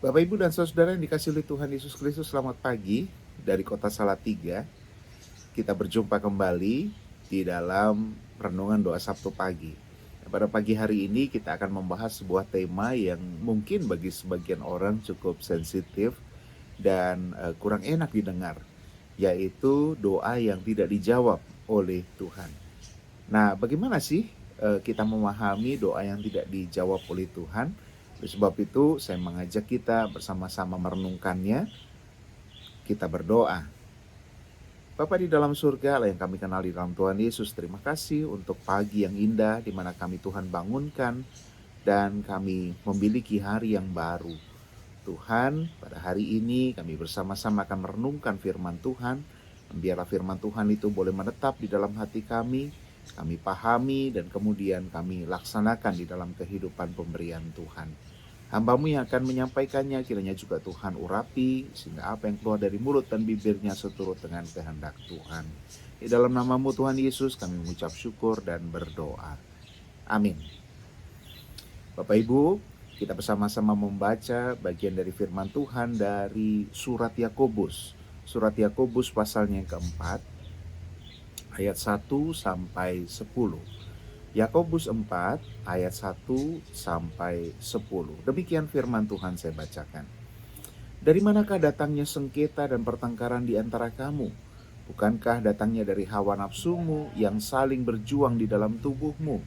Bapak, Ibu, dan saudara yang dikasihi oleh Tuhan Yesus Kristus, selamat pagi dari kota Salatiga. Kita berjumpa kembali di dalam renungan doa Sabtu pagi. Pada pagi hari ini kita akan membahas sebuah tema yang mungkin bagi sebagian orang cukup sensitif dan kurang enak didengar, yaitu doa yang tidak dijawab oleh Tuhan. Nah, bagaimana sih kita memahami doa yang tidak dijawab oleh Tuhan? Oleh sebab itu, saya mengajak kita bersama-sama merenungkannya. Kita berdoa. Bapa di dalam surga, Allah yang kami kenal di dalam Tuhan Yesus, terima kasih untuk pagi yang indah di mana kami Tuhan bangunkan dan kami memiliki hari yang baru. Tuhan, pada hari ini kami bersama-sama akan merenungkan firman Tuhan. Biarlah firman Tuhan itu boleh menetap di dalam hati kami pahami dan kemudian kami laksanakan di dalam kehidupan pemberian Tuhan. Hamba-Mu yang akan menyampaikannya kiranya juga Tuhan urapi, sehingga apa yang keluar dari mulut dan bibirnya seturut dengan kehendak Tuhan. Di dalam nama-Mu Tuhan Yesus kami mengucap syukur dan berdoa. Amin. Bapak Ibu, kita bersama-sama membaca bagian dari firman Tuhan dari surat Yakobus. Surat Yakobus pasalnya yang keempat, ayat 1 sampai 10. Yakobus 4 ayat 1 sampai 10. Demikian firman Tuhan saya bacakan. Dari manakah datangnya sengketa dan pertengkaran di antara kamu? Bukankah datangnya dari hawa nafsumu yang saling berjuang di dalam tubuhmu?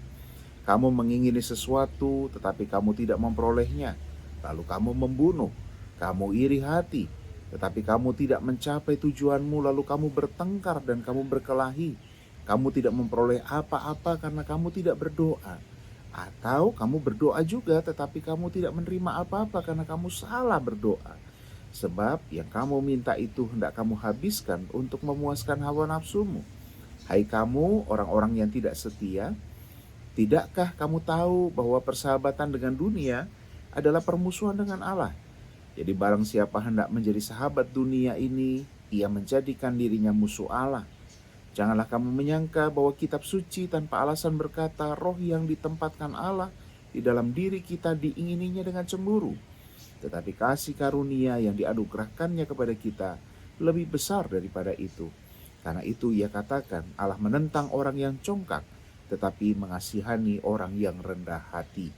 Kamu mengingini sesuatu tetapi kamu tidak memperolehnya. Lalu kamu membunuh. Kamu iri hati tetapi kamu tidak mencapai tujuanmu. Lalu kamu bertengkar dan kamu berkelahi. Kamu tidak memperoleh apa-apa karena kamu tidak berdoa. Atau kamu berdoa juga tetapi kamu tidak menerima apa-apa karena kamu salah berdoa. Sebab yang kamu minta itu hendak kamu habiskan untuk memuaskan hawa nafsumu. Hai kamu orang-orang yang tidak setia, tidakkah kamu tahu bahwa persahabatan dengan dunia adalah permusuhan dengan Allah? Jadi barang siapa hendak menjadi sahabat dunia ini, ia menjadikan dirinya musuh Allah. Janganlah kamu menyangka bahwa kitab suci tanpa alasan berkata roh yang ditempatkan Allah di dalam diri kita diingininya dengan cemburu. Tetapi kasih karunia yang dianugerahkannya kepada kita lebih besar daripada itu. Karena itu ia katakan Allah menentang orang yang congkak tetapi mengasihani orang yang rendah hati.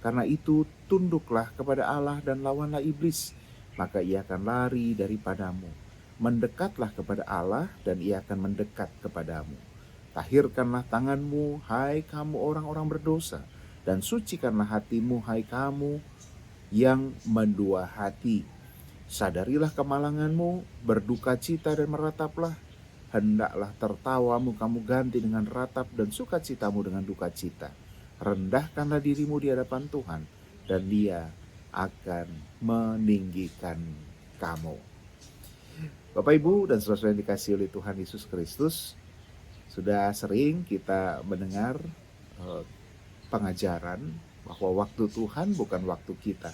Karena itu tunduklah kepada Allah dan lawanlah iblis, maka ia akan lari daripadamu. Mendekatlah kepada Allah dan ia akan mendekat kepadamu. Tahirkanlah tanganmu, hai kamu orang-orang berdosa, dan sucikanlah hatimu, hai kamu yang mendua hati. Sadarilah kemalanganmu, berduka cita dan merataplah. Hendaklah tertawamu kamu ganti dengan ratap dan sukacitamu dengan duka cita. Rendahkanlah dirimu di hadapan Tuhan dan Dia akan meninggikan kamu. Bapak, Ibu, dan saudara yang dikasihi oleh Tuhan Yesus Kristus, sudah sering kita mendengar pengajaran bahwa waktu Tuhan bukan waktu kita.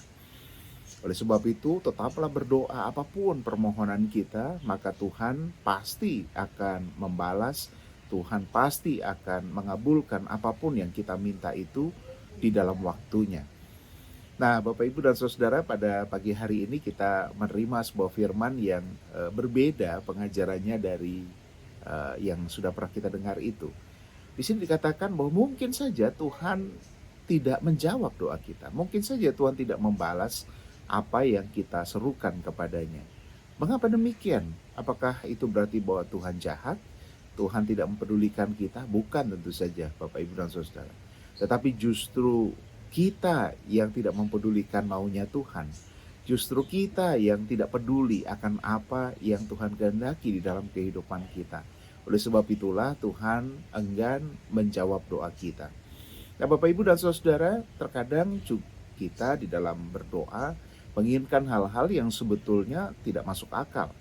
Oleh sebab itu, tetaplah berdoa apapun permohonan kita, maka Tuhan pasti akan membalas, Tuhan pasti akan mengabulkan apapun yang kita minta itu di dalam waktunya. Nah, Bapak, Ibu, dan saudara, pada pagi hari ini kita menerima sebuah firman yang berbeda pengajarannya dari yang sudah pernah kita dengar itu. Di sini dikatakan bahwa mungkin saja Tuhan tidak menjawab doa kita. Mungkin saja Tuhan tidak membalas apa yang kita serukan kepadanya. Mengapa demikian? Apakah itu berarti bahwa Tuhan jahat? Tuhan tidak mempedulikan kita? Bukan, tentu saja, Bapak, Ibu, dan saudara. Tetapi justru kita yang tidak mempedulikan maunya Tuhan. Justru kita yang tidak peduli akan apa yang Tuhan kehendaki di dalam kehidupan kita. Oleh sebab itulah Tuhan enggan menjawab doa kita. Nah, Bapak, Ibu, dan saudara, terkadang kita di dalam berdoa menginginkan hal-hal yang sebetulnya tidak masuk akal.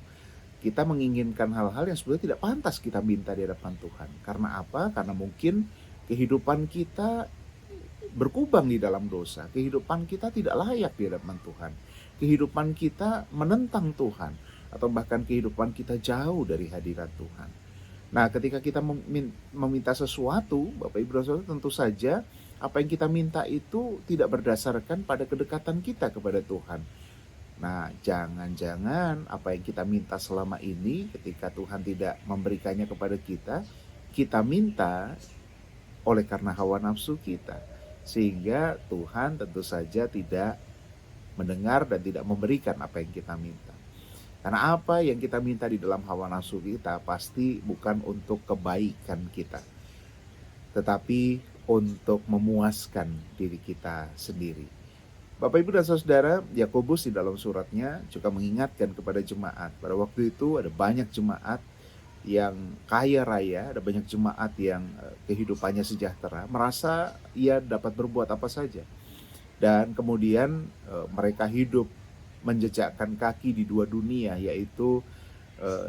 Kita menginginkan hal-hal yang sebetulnya tidak pantas kita minta di hadapan Tuhan. Karena apa? Karena mungkin kehidupan kita berkubang di dalam dosa. Kehidupan kita tidak layak di hadapan Tuhan. Kehidupan kita menentang Tuhan. Atau bahkan kehidupan kita jauh dari hadirat Tuhan. Nah, ketika kita meminta sesuatu, Bapak, Ibu, dan saudara, tentu saja apa yang kita minta itu tidak berdasarkan pada kedekatan kita kepada Tuhan. Nah, jangan-jangan apa yang kita minta selama ini ketika Tuhan tidak memberikannya kepada kita minta oleh karena hawa nafsu kita. Sehingga Tuhan tentu saja tidak mendengar dan tidak memberikan apa yang kita minta. Karena apa yang kita minta di dalam hawa nafsu kita pasti bukan untuk kebaikan kita, tetapi untuk memuaskan diri kita sendiri. Bapak, Ibu, dan Saudara, Yakobus di dalam suratnya juga mengingatkan kepada jemaat. Pada waktu itu ada banyak jemaat yang kaya raya, ada banyak jemaat yang kehidupannya sejahtera, merasa ia dapat berbuat apa saja. Dan kemudian mereka hidup menjejakkan kaki di dua dunia, yaitu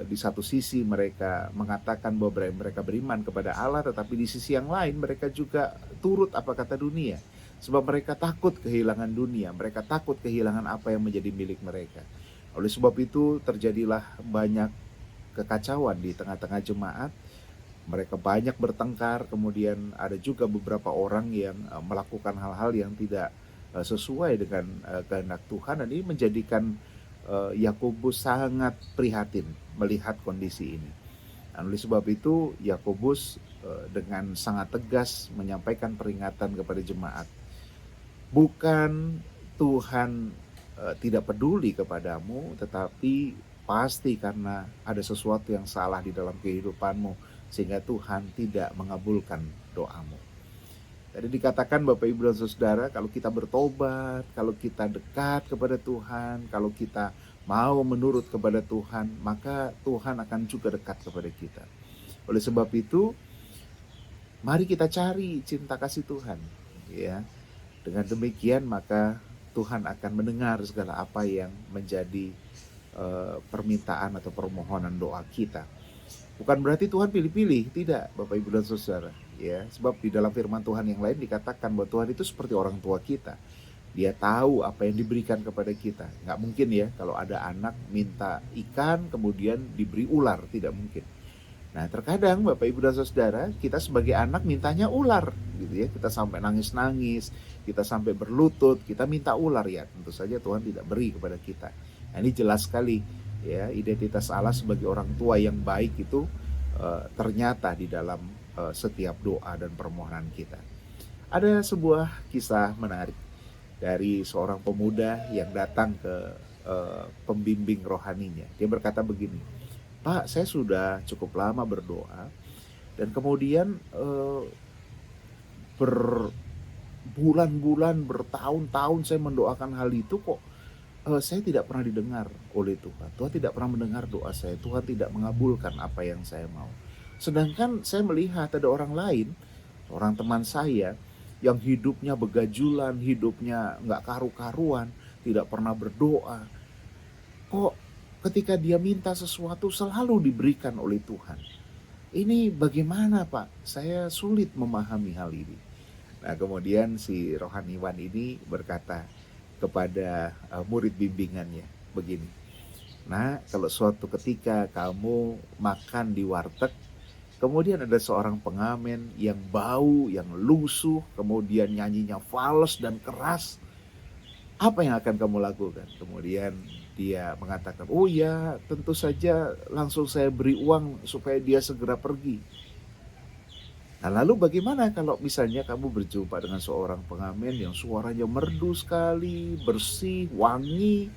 di satu sisi mereka mengatakan bahwa mereka beriman kepada Allah, tetapi di sisi yang lain mereka juga turut apa kata dunia. Sebab mereka takut kehilangan dunia, mereka takut kehilangan apa yang menjadi milik mereka. Oleh sebab itu terjadilah banyak kekacauan di tengah-tengah jemaat. Mereka banyak bertengkar, kemudian ada juga beberapa orang yang melakukan hal-hal yang tidak sesuai dengan kehendak Tuhan, dan ini menjadikan Yakobus sangat prihatin melihat kondisi ini. Dan oleh sebab itu Yakobus dengan sangat tegas menyampaikan peringatan kepada jemaat. Bukan Tuhan tidak peduli kepadamu, tetapi pasti karena ada sesuatu yang salah di dalam kehidupanmu sehingga Tuhan tidak mengabulkan doamu. Jadi dikatakan Bapak, Ibu, dan Saudara, kalau kita bertobat, kalau kita dekat kepada Tuhan, kalau kita mau menurut kepada Tuhan, maka Tuhan akan juga dekat kepada kita. Oleh sebab itu, mari kita cari cinta kasih Tuhan, ya. Dengan demikian maka Tuhan akan mendengar segala apa yang menjadi permintaan atau permohonan doa kita. Bukan berarti Tuhan pilih-pilih, tidak Bapak, Ibu, dan Saudara, ya. Sebab di dalam firman Tuhan yang lain dikatakan bahwa Tuhan itu seperti orang tua kita. Dia tahu apa yang diberikan kepada kita. Nggak mungkin ya kalau ada anak minta ikan kemudian diberi ular, tidak mungkin. Nah, terkadang Bapak, Ibu, dan Saudara, kita sebagai anak mintanya ular gitu ya. Kita sampai nangis-nangis, kita sampai berlutut, kita minta ular, ya tentu saja Tuhan tidak beri kepada kita. Nah, ini jelas sekali ya, identitas Allah sebagai orang tua yang baik itu ternyata di dalam setiap doa dan permohonan kita. Ada sebuah kisah menarik dari seorang pemuda yang datang ke pembimbing rohaninya. Dia berkata begini, "Pak, saya sudah cukup lama berdoa dan kemudian berbulan-bulan, bertahun-tahun saya mendoakan hal itu, kok saya tidak pernah didengar oleh Tuhan. Tuhan tidak pernah mendengar doa saya. Tuhan tidak mengabulkan apa yang saya mau. Sedangkan saya melihat ada orang lain, orang teman saya yang hidupnya begajulan, hidupnya nggak karu-karuan, tidak pernah berdoa. Kok ketika dia minta sesuatu selalu diberikan oleh Tuhan. Ini bagaimana, Pak? Saya sulit memahami hal ini." Nah, kemudian si rohaniwan ini berkata kepada murid bimbingannya begini, "Nah, kalau suatu ketika kamu makan di warteg, kemudian ada seorang pengamen yang bau, yang lusuh, kemudian nyanyinya fals dan keras, apa yang akan kamu lakukan?" Kemudian dia mengatakan, "Oh ya, tentu saja langsung saya beri uang supaya dia segera pergi." Nah, lalu bagaimana kalau misalnya kamu berjumpa dengan seorang pengamen yang suaranya merdu sekali, bersih, wangi,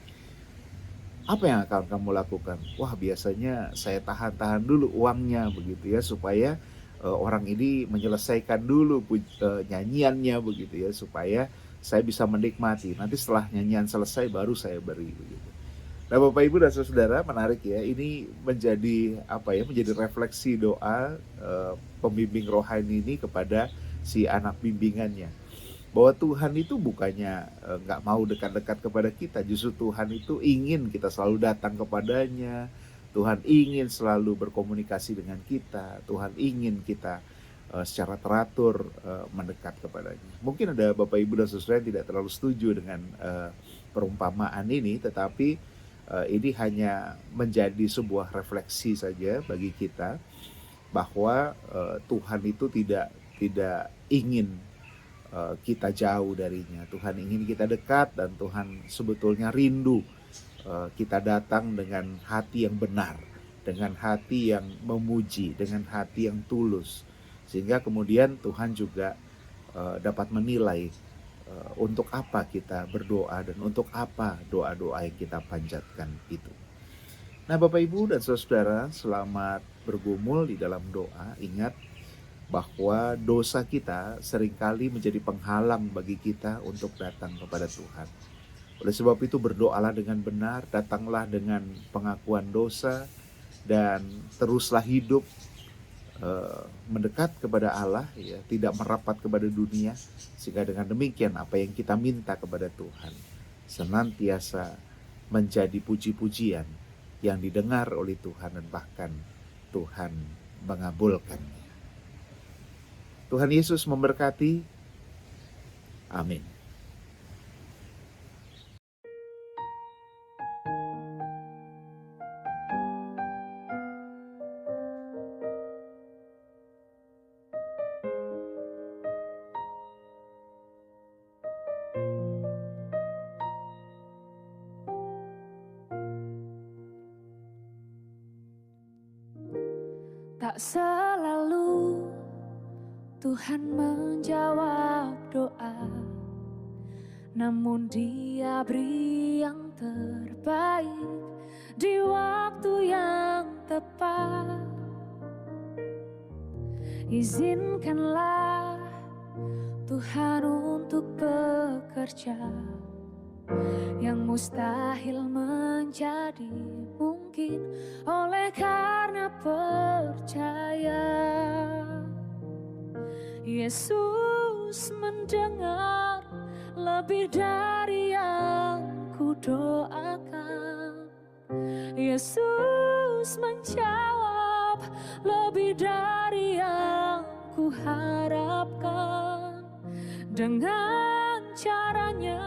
apa yang akan kamu lakukan? "Wah, biasanya saya tahan-tahan dulu uangnya begitu ya, supaya orang ini menyelesaikan dulu nyanyiannya begitu ya, supaya saya bisa menikmati. Nanti setelah nyanyian selesai baru saya beri," begitu. Nah, Bapak, Ibu, dan Saudara, menarik ya. Ini menjadi apa ya? Menjadi refleksi doa pembimbing rohani ini kepada si anak bimbingannya. Bahwa Tuhan itu bukannya nggak mau dekat-dekat kepada kita. Justru Tuhan itu ingin kita selalu datang kepadanya. Tuhan ingin selalu berkomunikasi dengan kita. Tuhan ingin kita secara teratur mendekat kepadanya. Mungkin ada Bapak, Ibu, dan Saudara yang tidak terlalu setuju dengan perumpamaan ini, tetapi ini hanya menjadi sebuah refleksi saja bagi kita bahwa Tuhan itu tidak ingin kita jauh darinya. Tuhan ingin kita dekat, dan Tuhan sebetulnya rindu kita datang dengan hati yang benar, dengan hati yang memuji, dengan hati yang tulus, sehingga kemudian Tuhan juga dapat menilai untuk apa kita berdoa dan untuk apa doa-doa yang kita panjatkan itu. Nah, Bapak Ibu dan Saudara, selamat bergumul di dalam doa. Ingat bahwa dosa kita seringkali menjadi penghalang bagi kita untuk datang kepada Tuhan. Oleh sebab itu, berdoalah dengan benar, datanglah dengan pengakuan dosa, dan teruslah hidup mendekat kepada Allah, ya, tidak merapat kepada dunia, sehingga dengan demikian apa yang kita minta kepada Tuhan senantiasa menjadi puji-pujian yang didengar oleh Tuhan, dan bahkan Tuhan mengabulkannya. Tuhan Yesus memberkati. Amin. Tak selalu Tuhan menjawab doa, namun Dia beri yang terbaik di waktu yang tepat. Izinkanlah Tuhan untuk bekerja, yang mustahil menjadi mungkin oleh karena percaya. Yesus mendengar lebih dari yang ku doakan. Yesus menjawab lebih dari yang ku harapkan. Dengan caranya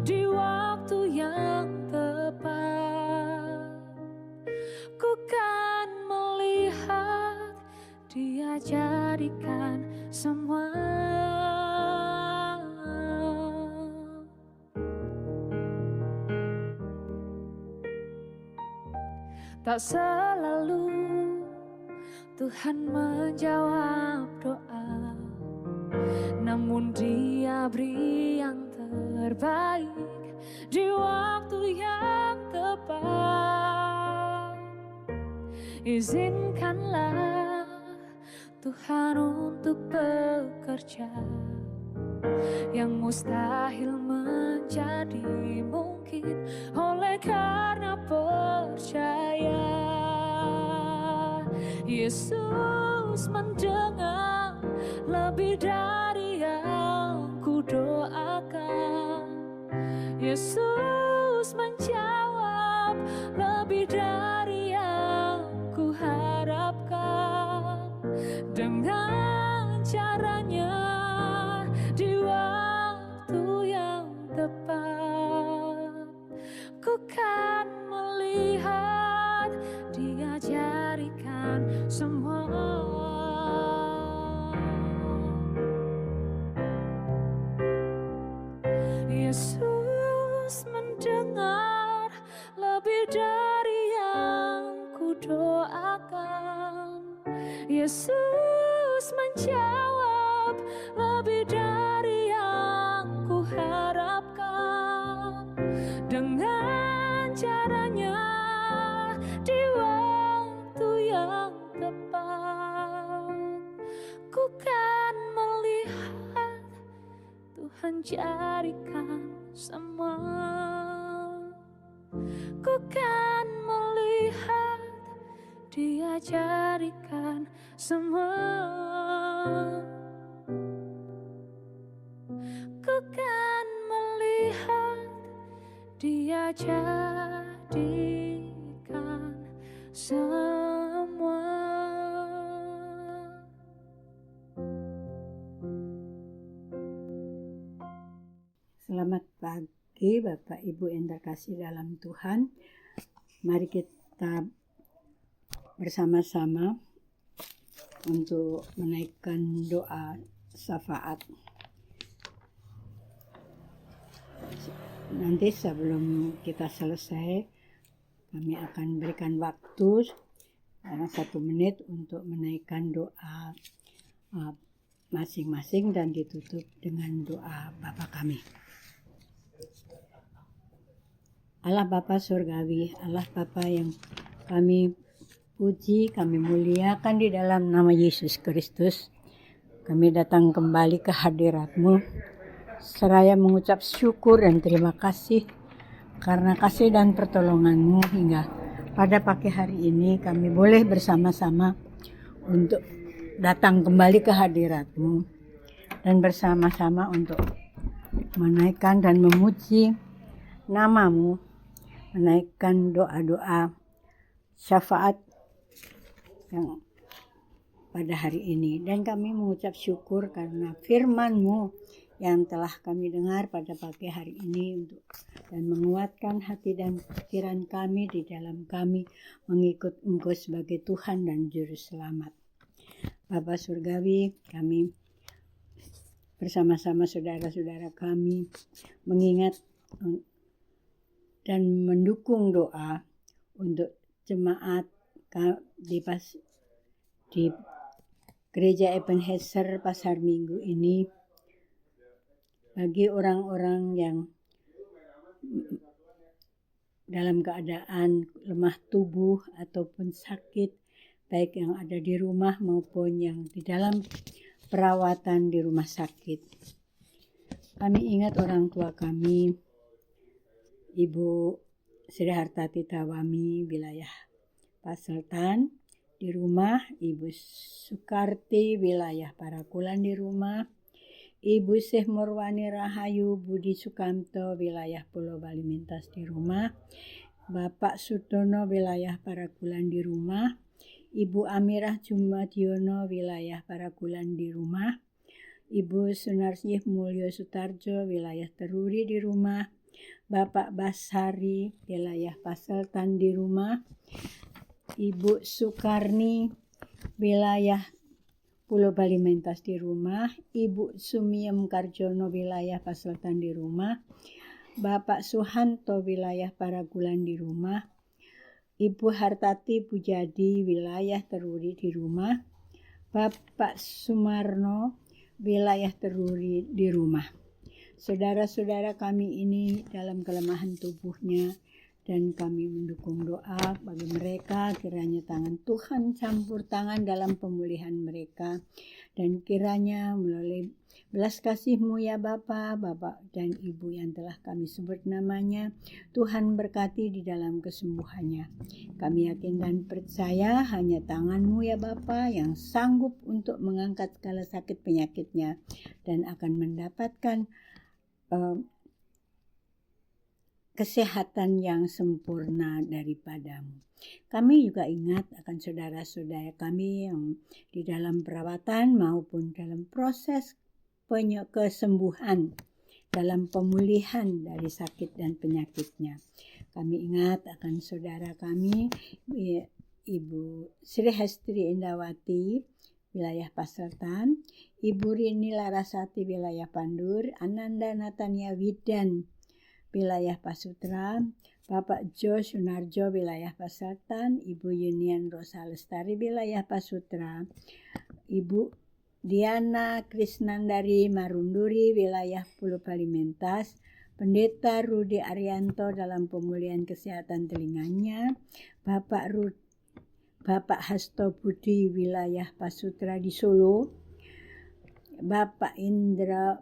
di waktu yang tepat, ku kan melihat Dia jadikan semua. Tak selalu Tuhan menjawab doa, namun Dia beri yang terbaik di waktu yang tepat. Izinkanlah Tuhan untuk bekerja, yang mustahil menjadi mungkin oleh karena percaya. Yesus mendengar lebih dari yang ku doakan. Yesus menjawab lebih dari yang ku harapkan. Dengan caranya di waktu yang tepat, ku kan melihat Dia jadikan semua. Yesus mendengar lebih dari yang ku doakan. Yesus menjawab lebih dari yang ku harapkan. Dengan caranya di waktu yang tepat, ku kan melihat Tuhan jadikan semua. Ku kan melihat Dia jadikan semua. Ku kan melihat Dia jadikan semua. Selamat pagi Bapak Ibu yang terkasih dalam Tuhan. Mari kita bersama-sama untuk menaikkan doa syafaat. nanti sebelum kita selesai, kami akan berikan waktu 1 menit untuk menaikkan doa masing-masing dan ditutup dengan doa Bapa kami. Allah Bapa Surgawi, Allah Bapa yang kami puji, kami muliakan di dalam nama Yesus Kristus. Kami datang kembali ke hadirat-Mu, seraya mengucap syukur dan terima kasih karena kasih dan pertolongan-Mu hingga pada pagi hari ini kami boleh bersama-sama untuk datang kembali ke hadirat-Mu dan bersama-sama untuk menaikkan dan memuji nama-Mu, menaikkan doa-doa syafaat yang pada hari ini. Dan kami mengucap syukur karena firman-Mu yang telah kami dengar pada pagi hari ini dan menguatkan hati dan pikiran kami di dalam kami mengikut Engkau sebagai Tuhan dan Juru Selamat. Bapa Surgawi, kami bersama-sama saudara-saudara kami mengingat dan mendukung doa untuk jemaat di Gereja Ebenezer Pasar Minggu ini, bagi orang-orang yang dalam keadaan lemah tubuh ataupun sakit, baik yang ada di rumah maupun yang di dalam perawatan di rumah sakit. Kami ingat orang tua kami, Ibu Sri Hartati Tawami, wilayah Paseltan di rumah, Ibu Sukarti, wilayah Parakulan di rumah, Ibu Syekh Murwani Rahayu Budi Sukamto, wilayah Pulau Bali Mintas di rumah, Bapak Sutono, wilayah Parakulan di rumah, Ibu Amirah Jumadiono, wilayah Parakulan di rumah, Ibu Sunarsih Mulyo Sutarjo, wilayah Teruri di rumah, Bapak Basari, wilayah Paseltan di rumah, Ibu Sukarni, wilayah Pulau Bali Mentas di rumah, Ibu Sumiem Karjono, wilayah Paseltan di rumah, Bapak Suhanto, wilayah Paragulan di rumah, Ibu Hartati Pujadi, wilayah Teruri di rumah, Bapak Sumarno, wilayah Teruri di rumah. Saudara-saudara kami ini dalam kelemahan tubuhnya, dan kami mendukung doa bagi mereka, kiranya tangan Tuhan campur tangan dalam pemulihan mereka, dan kiranya melalui belas kasih-Mu ya Bapa, Bapak dan Ibu yang telah kami sebut namanya, Tuhan berkati di dalam kesembuhannya. Kami yakin dan percaya hanya tangan-Mu ya Bapa yang sanggup untuk mengangkat segala sakit penyakitnya dan akan mendapatkan kesehatan yang sempurna daripada-Mu. Kami juga ingat akan saudara-saudara kami yang di dalam perawatan maupun dalam proses kesembuhan, dalam pemulihan dari sakit dan penyakitnya. Kami ingat akan saudara kami, Ibu Sri Hestri Indawati, wilayah Paseltan, Ibu Rini Larasati, wilayah Pandur, Ananda Natania Widan, wilayah Pasutra, Bapak Jo Sunarjo, wilayah Paseltan, Ibu Yunian Rosa Lestari, wilayah Pasutra, Ibu Diana Krisnandari Marunduri, wilayah Pulau Bali Mentas, Pendeta Rudi Arianto dalam pemulihan kesehatan telinganya, Bapak Hasto Budi, wilayah Pasutra di Solo, Bapak Indra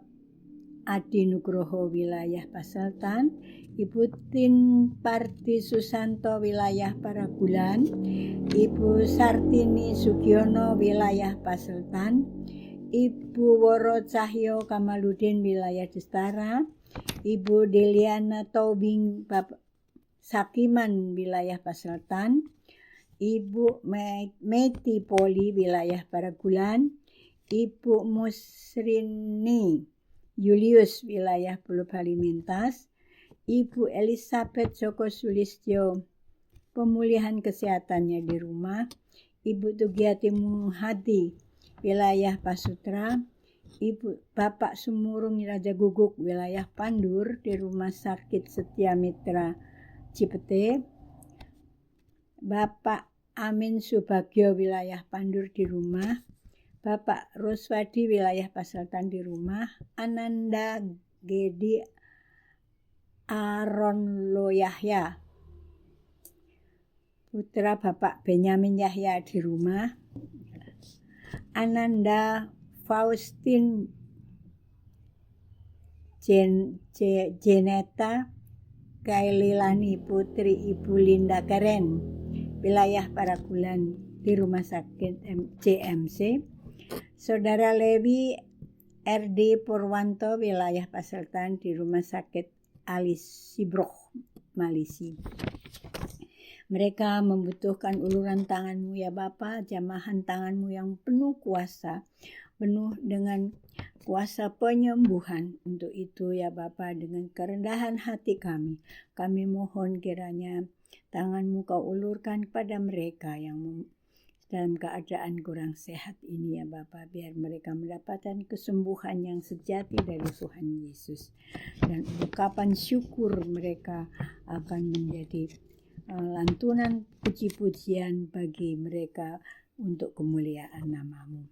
Adi Nugroho, wilayah Paseltan, Ibu Tin Parti Susanto, wilayah Paragulan, Ibu Sartini Sugiono, wilayah Paseltan, Ibu Woro Cahyo Kamaludin, wilayah Destara, Ibu Deliana Tobing Sakiman, wilayah Paseltan, Ibu Meti Poli, wilayah Paragulan, Ibu Musrini Julius, wilayah Pulau Bali Mintas, Ibu Elizabeth Joko Sulistyo, pemulihan kesehatannya di rumah, Ibu Tugiati Muhadi, wilayah Pasutra, Bapak Sumurung Raja Guguk wilayah Pandur di Rumah Sakit Setia Mitra Cipete, Bapak Amin Subagio wilayah Pandur di rumah, Bapak Roswadi wilayah Paseltan di rumah, Ananda Gedi Aronlo Yahya, putra Bapak Benyamin Yahya di rumah, Ananda Faustin Jeneta Kaililani putri Ibu Linda Karen wilayah Paragulan di Rumah Sakit CMC, Saudara Lewi RD Purwanto wilayah Paseltan di Rumah Sakit Alisibroh Malisi. Mereka membutuhkan uluran tangan-Mu ya Bapa, jamahan tangan-Mu yang penuh kuasa, penuh dengan kuasa penyembuhan. Untuk itu ya Bapa, dengan kerendahan hati kami mohon kiranya tangan-Mu Kau ulurkan kepada mereka yang dalam keadaan kurang sehat ini ya Bapa, biar mereka mendapatkan kesembuhan yang sejati dari Tuhan Yesus. Dan ungkapan syukur mereka akan menjadi lantunan puji-pujian bagi mereka untuk kemuliaan nama-Mu.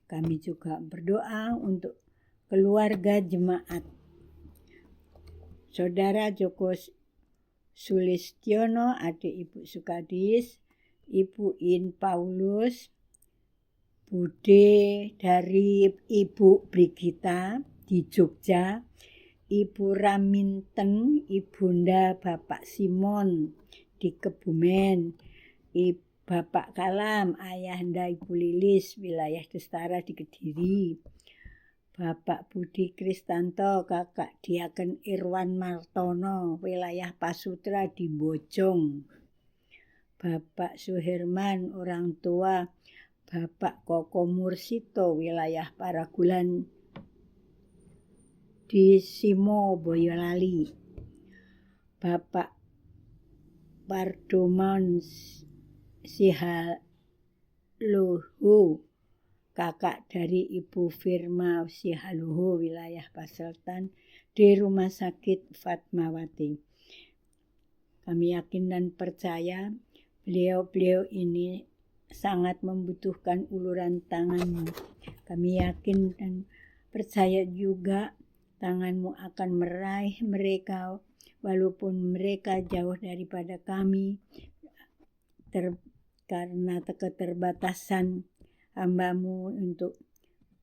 Kami juga berdoa untuk keluarga jemaat Saudara Joko Sulistiono, adik Ibu Sukadis, Ibu In Paulus, Bude dari Ibu Brigita di Jogja, Ibu Raminten, Ibunda Bapak Simon di Kebumen, Bapak Kalam, Ayahanda Ibu Lilis, wilayah Destara di Kediri, Bapak Budi Kristanto, Kakak Diaken Irwan Martono, wilayah Pasutra di Bojong, Bapak Suherman, orang tua Bapak Koko Mursito, wilayah Paragulan di Simo Boyolali, Bapak Pardomon Sihaluhu, kakak dari Ibu Firma Sihaluhu, wilayah Paseltan di Rumah Sakit Fatmawati. Kami yakin dan percaya beliau-beliau ini sangat membutuhkan uluran tangan-Mu. Kami yakin dan percaya juga tangan-Mu akan meraih mereka walaupun mereka jauh daripada kami karena keterbatasan hamba-Mu untuk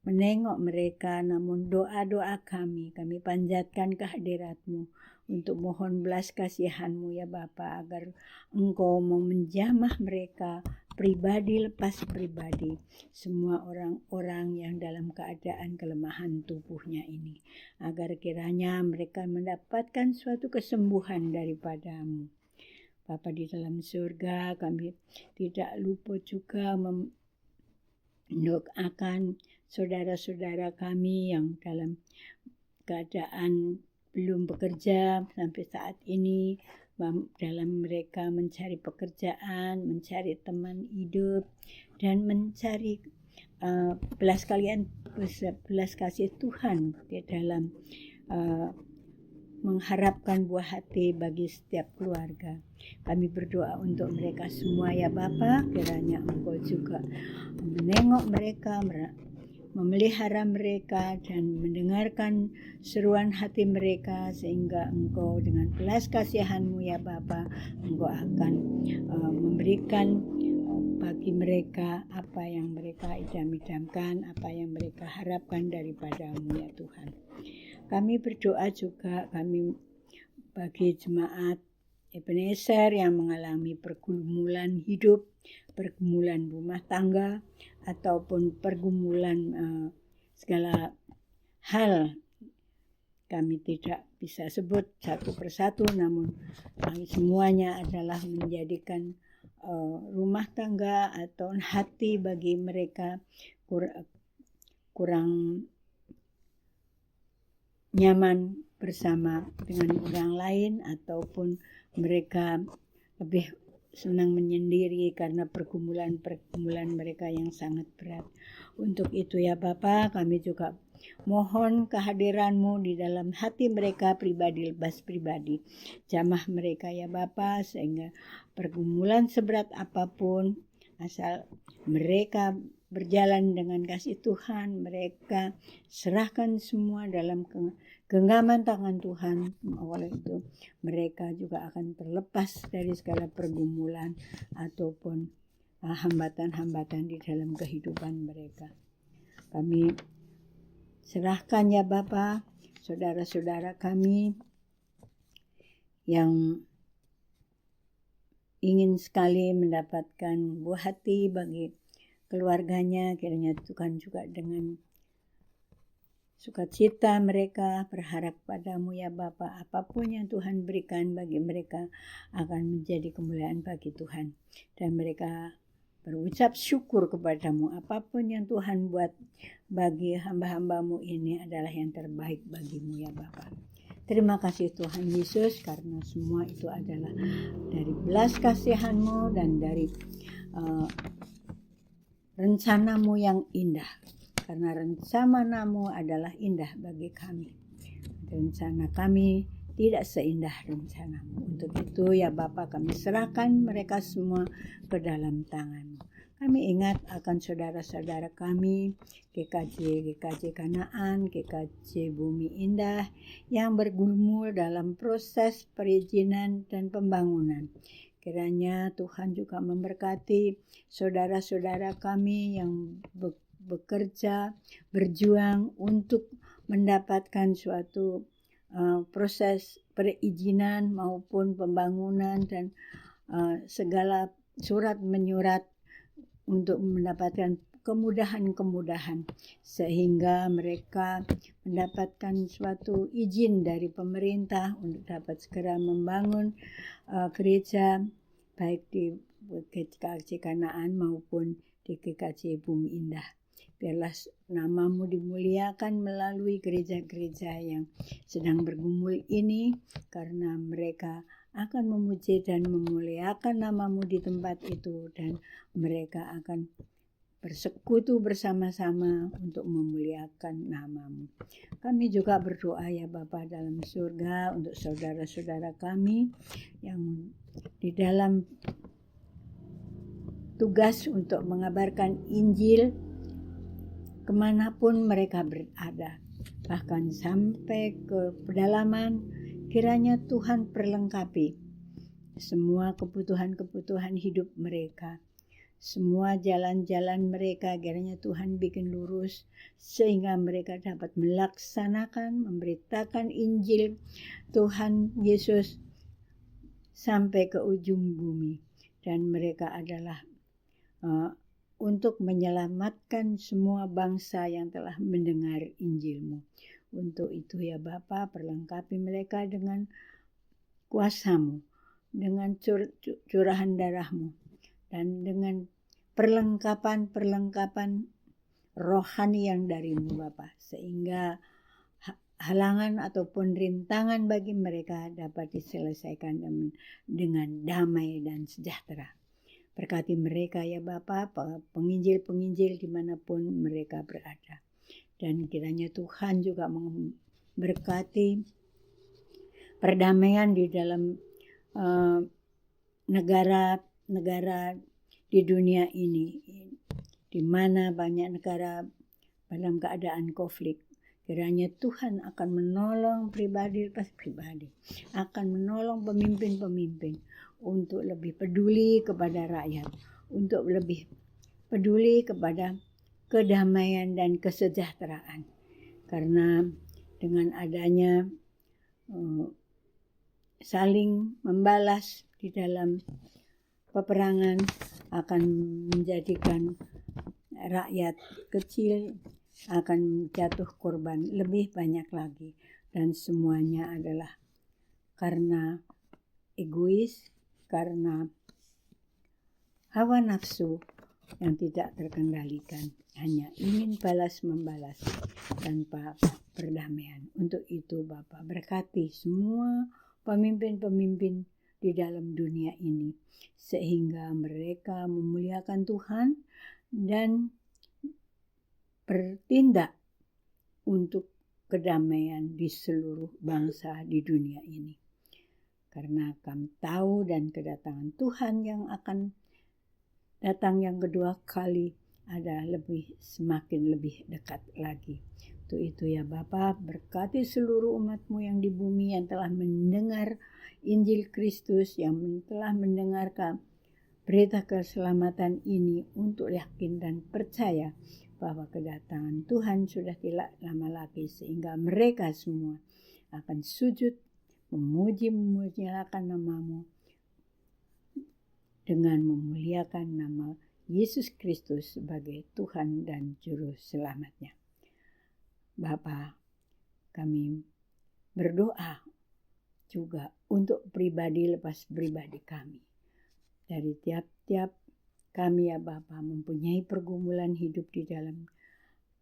menengok mereka. Namun doa-doa kami panjatkan kehadirat-Mu untuk mohon belas kasihan-Mu ya Bapa, agar Engkau mau menjamah mereka pribadi lepas pribadi, semua orang-orang yang dalam keadaan kelemahan tubuhnya ini, agar kiranya mereka mendapatkan suatu kesembuhan daripada-Mu. Bapa di dalam surga, kami tidak lupa juga mendoakan saudara-saudara kami yang dalam keadaan belum bekerja sampai saat ini, dalam mereka mencari pekerjaan, mencari teman hidup, dan mencari belas kasih Tuhan di dalam mengharapkan buah hati bagi setiap keluarga. Kami berdoa untuk mereka semua ya Bapa, kiranya Engkau juga menengok mereka, memelihara mereka, dan mendengarkan seruan hati mereka, sehingga Engkau dengan belas kasihan-Mu ya Bapa, Engkau akan memberikan bagi mereka apa yang mereka idam-idamkan, apa yang mereka harapkan daripada-Mu ya Tuhan. Kami berdoa juga bagi jemaat Ebenezer yang mengalami pergumulan hidup, pergumulan rumah tangga, ataupun pergumulan segala hal. Kami tidak bisa sebut satu persatu, namun semuanya adalah menjadikan rumah tangga atau hati bagi mereka kurang nyaman bersama dengan orang lain, ataupun mereka lebih senang menyendiri karena pergumulan mereka yang sangat berat. Untuk itu ya Bapa, kami juga mohon kehadiran-Mu di dalam hati mereka pribadi lepas pribadi. Jamah mereka ya Bapa, sehingga pergumulan seberat apapun, asal mereka berjalan dengan kasih Tuhan, mereka serahkan semua dalam genggaman tangan Tuhan. Oleh itu mereka juga akan terlepas dari segala pergumulan ataupun hambatan-hambatan di dalam kehidupan mereka. Kami serahkan ya Bapa, saudara-saudara kami yang ingin sekali mendapatkan buah hati bagi keluarganya, kiranya Tuhan juga dengan sukacita mereka berharap padamu ya Bapa, apapun yang Tuhan berikan bagi mereka akan menjadi kemuliaan bagi Tuhan, dan mereka berucap syukur kepadamu, apapun yang Tuhan buat bagi hamba-hambamu ini adalah yang terbaik bagimu ya Bapa. Terima kasih Tuhan Yesus, karena semua itu adalah dari belas kasihan-Mu dan dari rencana-Mu yang indah, karena rencana-Mu adalah indah bagi kami. Rencana kami tidak seindah rencana-Mu. Untuk itu ya Bapa, kami serahkan mereka semua ke dalam tangan-Mu. Kami ingat akan saudara-saudara kami, GKJ Kanaan, GKJ Bumi Indah, yang bergumul dalam proses perizinan dan pembangunan. Kiranya Tuhan juga memberkati saudara-saudara kami yang bekerja, berjuang untuk mendapatkan suatu proses perizinan maupun pembangunan dan segala surat menyurat untuk mendapatkan kemudahan-kemudahan, sehingga mereka mendapatkan suatu izin dari pemerintah untuk dapat segera membangun gereja baik di GKJ Kanaan maupun di GKJ Bumi Indah. Biarlah nama-Mu dimuliakan melalui gereja-gereja yang sedang bergumul ini, karena mereka akan memuji dan memuliakan nama-Mu di tempat itu, dan mereka akan bersekutu bersama-sama untuk memuliakan nama-Mu. Kami juga berdoa ya Bapa dalam surga untuk saudara-saudara kami yang di dalam tugas untuk mengabarkan Injil kemanapun mereka berada, bahkan sampai ke pedalaman. Kiranya Tuhan perlengkapi semua kebutuhan-kebutuhan hidup mereka, semua jalan-jalan mereka, kiranya Tuhan bikin lurus sehingga mereka dapat melaksanakan, memberitakan Injil Tuhan Yesus sampai ke ujung bumi, dan mereka adalah untuk menyelamatkan semua bangsa yang telah mendengar Injil-Mu. Untuk itu ya Bapa, perlengkapi mereka dengan kuasa-Mu, dengan curahan darah-Mu, dan dengan perlengkapan rohani yang dari-Mu Bapa, sehingga halangan ataupun rintangan bagi mereka dapat diselesaikan dengan damai dan sejahtera. Berkati mereka ya Bapa, penginjil-penginjil dimanapun mereka berada. Dan kiranya Tuhan juga memberkati perdamaian di dalam negara-negara di dunia ini, di mana banyak negara dalam keadaan konflik. Kiranya Tuhan akan menolong pribadi, akan menolong pemimpin-pemimpin untuk lebih peduli kepada rakyat, untuk lebih peduli kepada kedamaian dan kesejahteraan. Karena dengan adanya saling membalas di dalam peperangan akan menjadikan rakyat kecil akan jatuh korban lebih banyak lagi, dan semuanya adalah karena egois, karena hawa nafsu yang tidak terkendalikan, hanya ingin balas-membalas tanpa perdamaian. Untuk itu Bapa, berkati semua pemimpin-pemimpin di dalam dunia ini, sehingga mereka memuliakan Tuhan dan bertindak untuk kedamaian di seluruh bangsa di dunia ini. Karena kami tahu dan kedatangan Tuhan yang akan datang yang kedua kali ada semakin lebih dekat lagi. Untuk itu ya Bapa, berkati seluruh umat-Mu yang di bumi yang telah mendengar Injil Kristus, yang telah mendengarkan berita keselamatan ini untuk yakin dan percaya bahwa kedatangan Tuhan sudah tidak lama lagi, sehingga mereka semua akan sujud memuji-memuliakan nama-Mu dengan memuliakan nama Yesus Kristus sebagai Tuhan dan Juru Selamatnya. Bapa, kami berdoa juga untuk pribadi lepas pribadi kami. Dari tiap-tiap kami ya Bapa mempunyai pergumulan hidup di dalam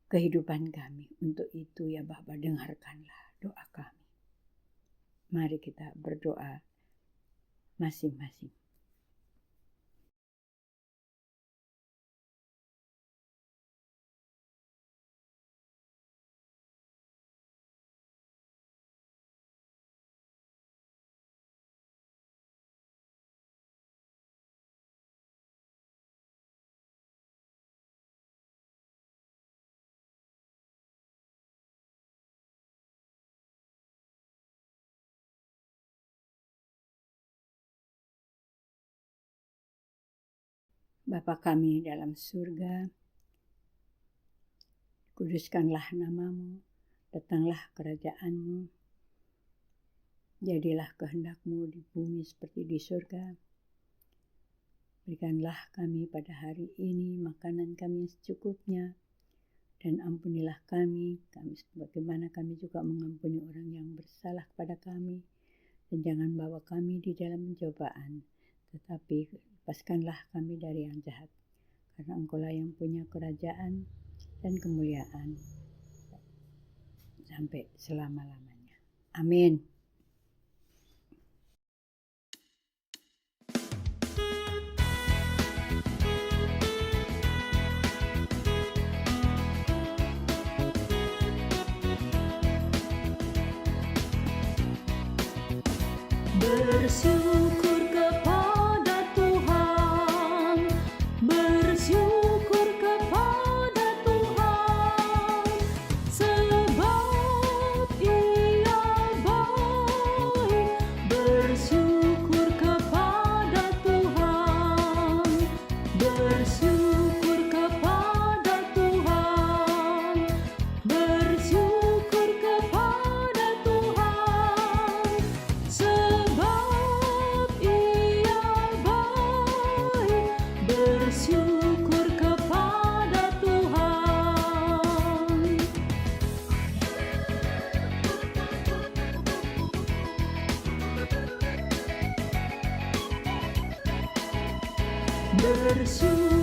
kehidupan kami. Untuk itu ya Bapa, dengarkanlah doa kami. Mari kita berdoa masing-masing. Bapa kami dalam surga, kuduskanlah nama-Mu, datanglah kerajaan-Mu, jadilah kehendak-Mu di bumi seperti di surga. Berikanlah kami pada hari ini makanan kami yang secukupnya, dan ampunilah kami sebagaimana kami juga mengampuni orang yang bersalah kepada kami, dan jangan bawa kami di dalam pencobaan, tetapi lepaskanlah kami dari yang jahat, karena Engkau-lah yang punya kerajaan dan kemuliaan sampai selama-lamanya. Amin. Bersyukur kepada Tuhan, bersyukur kepada Tuhan, sebab Ia baik. Bersyukur kepada Tuhan, bersyukur kepada Tuhan, bersyukur kepada Tuhan, sebab Ia baik. Bersyukur kepada Tuhan. Bersyukur